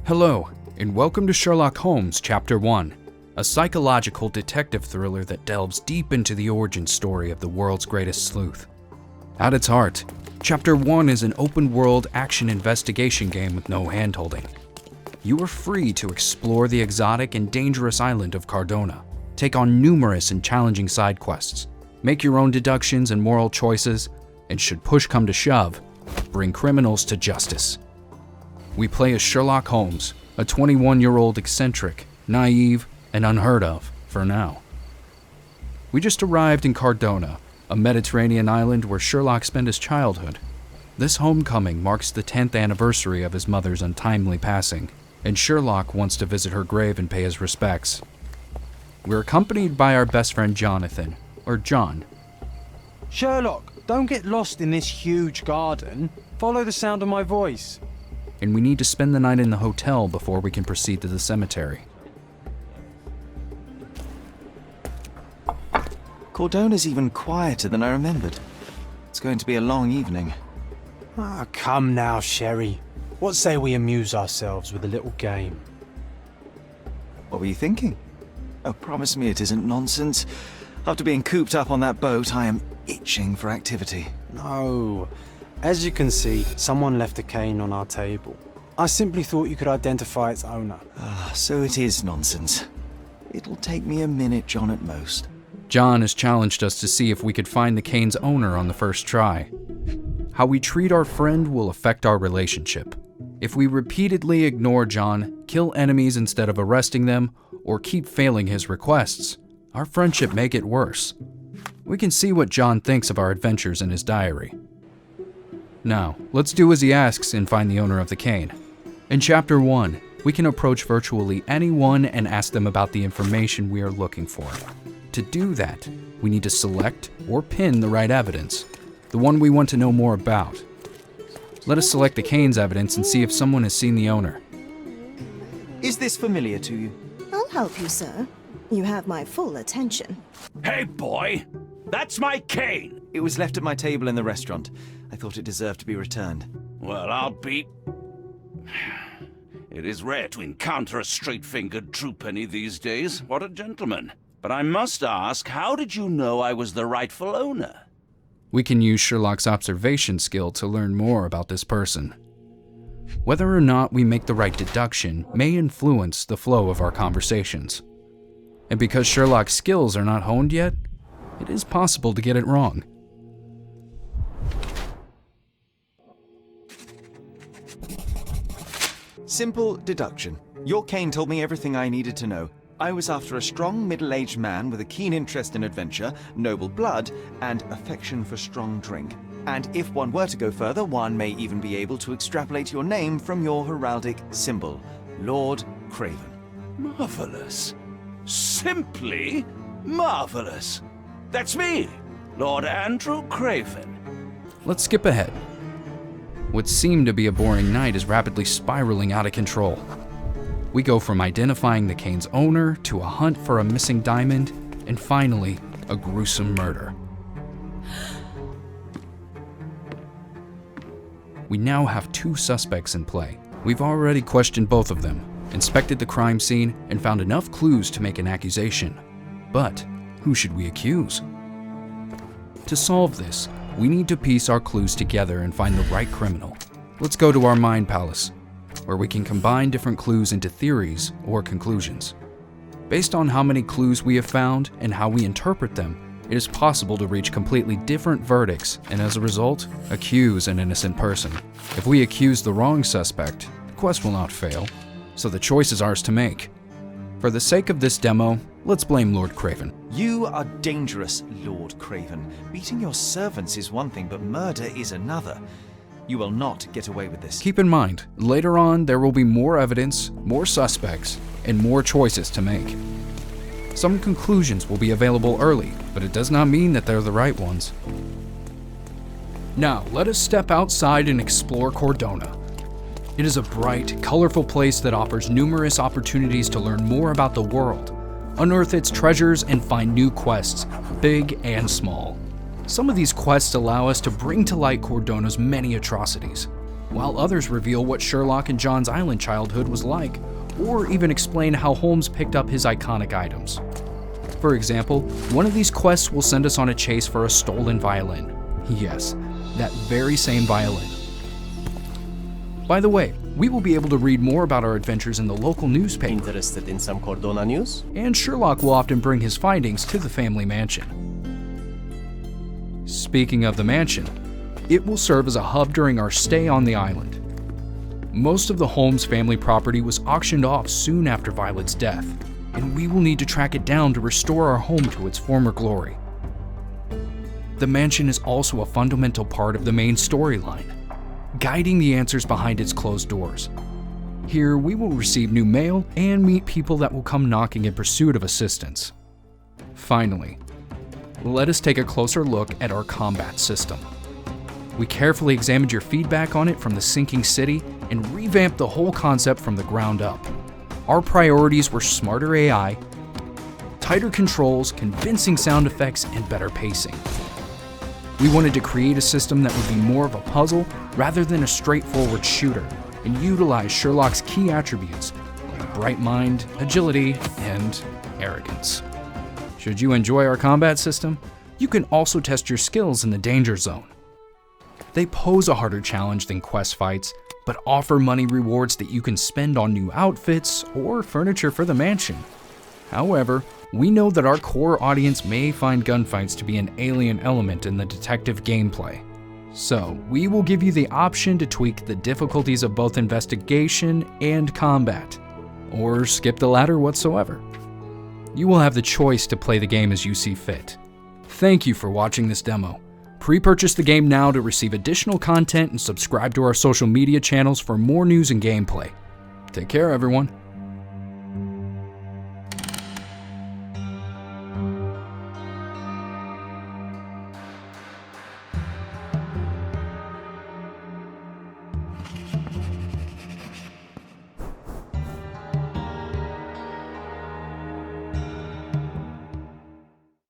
Hello, and welcome to Sherlock Holmes Chapter One, a psychological detective thriller that delves deep into the origin story of the world's greatest sleuth. At its heart, Chapter One is an open-world action investigation game with no hand-holding. You are free to explore the exotic and dangerous island of Cordona, take on numerous and challenging side quests, make your own deductions and moral choices, and should push come to shove, bring criminals to justice. We play as Sherlock Holmes, a 21-year-old eccentric, naive, and unheard of for now. We just arrived in Cordona, a Mediterranean island where Sherlock spent his childhood. This homecoming marks the 10th anniversary of his mother's untimely passing, and Sherlock wants to visit her grave and pay his respects. We're accompanied by our best friend Jonathan, or John. Sherlock, don't get lost in this huge garden. Follow the sound of my voice. And we need to spend the night in the hotel before we can proceed to the cemetery. Cordona's even quieter than I remembered. It's going to be a long evening. Come now, Sherry. What say we amuse ourselves with a little game? What were you thinking? Oh, promise me it isn't nonsense. After being cooped up on that boat, I am itching for activity. No. As you can see, someone left a cane on our table. I simply thought you could identify its owner. So it is nonsense. It'll take me a minute, John, at most. John has challenged us to see if we could find the cane's owner on the first try. How we treat our friend will affect our relationship. If we repeatedly ignore John, kill enemies instead of arresting them, or keep failing his requests, our friendship may get worse. We can see what John thinks of our adventures in his diary. Now, let's do as he asks and find the owner of the cane. In Chapter 1, we can approach virtually anyone and ask them about the information we are looking for. To do that, we need to select or pin the right evidence, the one we want to know more about. Let us select the cane's evidence and see if someone has seen the owner. Is this familiar to you? I'll help you, sir. You have my full attention. Hey, boy! That's my cane! It was left at my table in the restaurant. I thought it deserved to be returned. Well, I'll be... It is rare to encounter a straight-fingered true penny these days. What a gentleman. But I must ask, how did you know I was the rightful owner? We can use Sherlock's observation skill to learn more about this person. Whether or not we make the right deduction may influence the flow of our conversations. And because Sherlock's skills are not honed yet, it is possible to get it wrong. Simple deduction. Your cane told me everything I needed to know. I was after a strong middle-aged man with a keen interest in adventure, noble blood, and affection for strong drink. And if one were to go further, one may even be able to extrapolate your name from your heraldic symbol, Lord Craven. Marvelous. Simply marvelous. That's me, Lord Andrew Craven. Let's skip ahead. What seemed to be a boring night is rapidly spiraling out of control. We go from identifying the cane's owner to a hunt for a missing diamond, and finally, a gruesome murder. We now have two suspects in play. We've already questioned both of them, inspected the crime scene, and found enough clues to make an accusation. But who should we accuse? To solve this, we need to piece our clues together and find the right criminal. Let's go to our mind palace, where we can combine different clues into theories or conclusions. Based on how many clues we have found and how we interpret them, it is possible to reach completely different verdicts and as a result, accuse an innocent person. If we accuse the wrong suspect, the quest will not fail, so the choice is ours to make. For the sake of this demo, let's blame Lord Craven. You are dangerous, Lord Craven. Beating your servants is one thing, but murder is another. You will not get away with this. Keep in mind, later on there will be more evidence, more suspects, and more choices to make. Some conclusions will be available early, but it does not mean that they're the right ones. Now, let us step outside and explore Cordona. It is a bright, colorful place that offers numerous opportunities to learn more about the world, unearth its treasures, and find new quests, big and small. Some of these quests allow us to bring to light Cordona's many atrocities. while others reveal what Sherlock and John's Island childhood was like, or even explain how Holmes picked up his iconic items. For example, one of these quests will send us on a chase for a stolen violin. Yes, that very same violin. By the way, we will be able to read more about our adventures in the local newspaper. Interested in some Cordona news? And Sherlock will often bring his findings to the family mansion. Speaking of the mansion, it will serve as a hub during our stay on the island. Most of the Holmes family property was auctioned off soon after Violet's death, and we will need to track it down to restore our home to its former glory. The mansion is also a fundamental part of the main storyline, guiding the answers behind its closed doors. Here, we will receive new mail and meet people that will come knocking in pursuit of assistance. Finally, let us take a closer look at our combat system. We carefully examined your feedback on it from the sinking city and revamped the whole concept from the ground up. Our priorities were smarter AI, tighter controls, convincing sound effects, and better pacing. We wanted to create a system that would be more of a puzzle rather than a straightforward shooter, and utilize Sherlock's key attributes like bright mind, agility, and arrogance. Should you enjoy our combat system, you can also test your skills in the danger zone. They pose a harder challenge than quest fights, but offer money rewards that you can spend on new outfits or furniture for the mansion. However, we know that our core audience may find gunfights to be an alien element in the detective gameplay. So, we will give you the option to tweak the difficulties of both investigation and combat, or skip the latter whatsoever. You will have the choice to play the game as you see fit. Thank you for watching this demo. Pre-purchase the game now to receive additional content and subscribe to our social media channels for more news and gameplay. Take care, everyone.